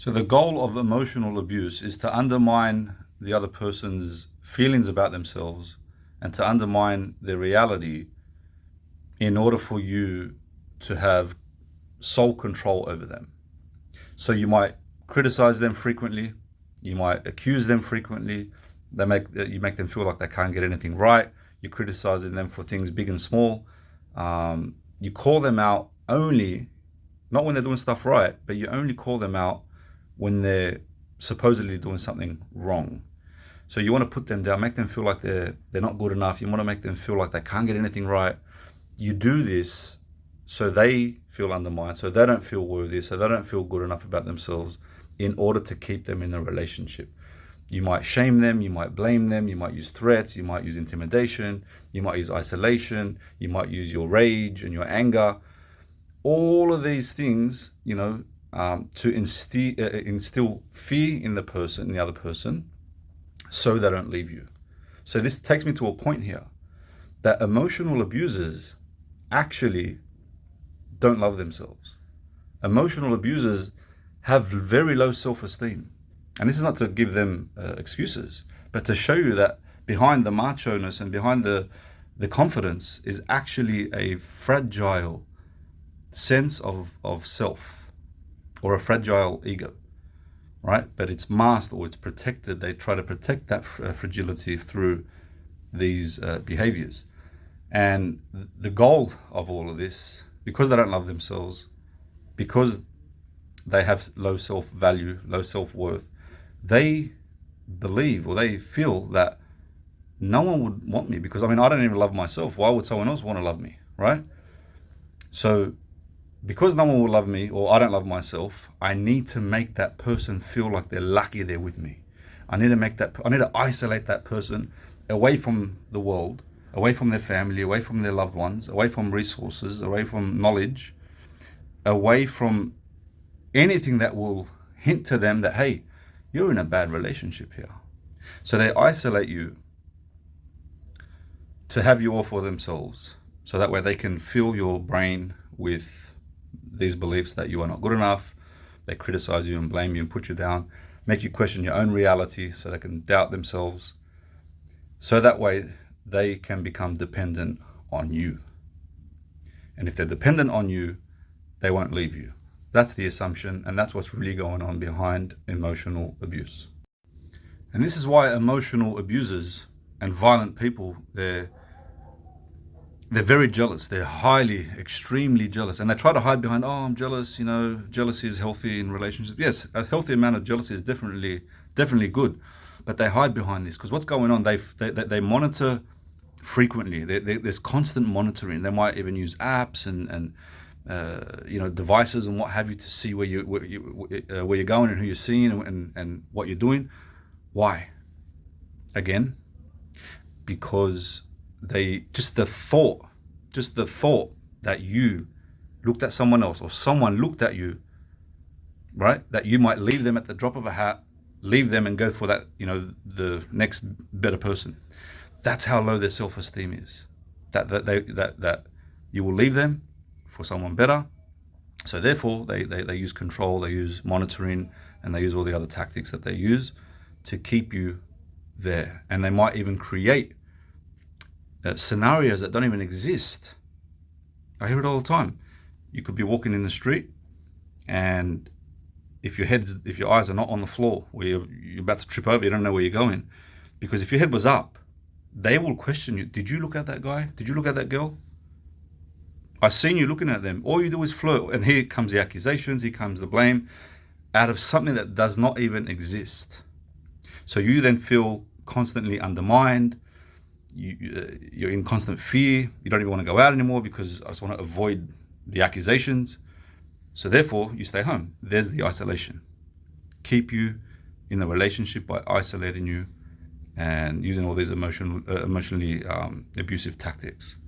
So the goal of emotional abuse is to undermine the other person's feelings about themselves and to undermine their reality in order for you to have sole control over them. So you might criticize them frequently, you might accuse them frequently, you make them feel like they can't get anything right, you're criticizing them for things big and small. You call them out only, not when they're doing stuff right, but you only call them out when they're supposedly doing something wrong. So you want to put them down, make them feel like they're not good enough. You want to make them feel like they can't get anything right. You do this so they feel undermined, so they don't feel worthy, so they don't feel good enough about themselves in order to keep them in the relationship. You might shame them, you might blame them, you might use threats, you might use intimidation, you might use isolation, you might use your rage and your anger. All of these things, to instill fear in the other person, so they don't leave you. So this takes me to a point here that emotional abusers actually don't love themselves. Emotional abusers have very low self-esteem. And this is not to give them excuses, but to show you that behind the macho-ness and behind the confidence is actually a fragile sense of self, or a fragile ego, right? But it's masked or it's protected. They try to protect that fragility through these behaviors. And the goal of all of this, because they don't love themselves, because they have low self-value, low self-worth, they believe or they feel that no one would want me because, I don't even love myself. Why would someone else want to love me, right? So because no one will love me or I don't love myself, I need to make that person feel like they're lucky they're with me. I need to isolate that person away from the world, away from their family, away from their loved ones, away from resources, away from knowledge, away from anything that will hint to them that, hey, you're in a bad relationship here. So they isolate you to have you all for themselves. So that way they can fill your brain with these beliefs that you are not good enough. They criticize you and blame you and put you down, make you question your own reality so they can doubt themselves. So that way they can become dependent on you. And if they're dependent on you, they won't leave you. That's the assumption, and that's what's really going on behind emotional abuse. And this is why emotional abusers and violent people, they're very jealous. They're highly, extremely jealous. And they try to hide behind, oh, I'm jealous. Jealousy is healthy in relationships. Yes, a healthy amount of jealousy is definitely good. But they hide behind this because what's going on, they monitor frequently. There's constant monitoring. They might even use apps and devices and what have you to see where you're going and who you're seeing and what you're doing. Why? Again, because just the thought that you looked at someone else or someone looked at you, right? That you might leave them at the drop of a hat, leave them and go for that, the next better person. That's how low their self-esteem is. That you will leave them for someone better. So therefore they use control, they use monitoring, and they use all the other tactics that they use to keep you there. And they might even create scenarios that don't even exist. I hear it all the time. You could be walking in the street, and if your eyes are not on the floor, where you're about to trip over, you don't know where you're going, because if your head was up, they will question you. Did you look at that guy? Did you look at that girl? I've seen you looking at them. All you do is flirt, and here comes the accusations, here comes the blame, out of something that does not even exist. So you then feel constantly undermined. You're in constant fear. You don't even want to go out anymore because I just want to avoid the accusations. So therefore, you stay home. There's the isolation. Keep you in the relationship by isolating you and using all these emotionally abusive tactics.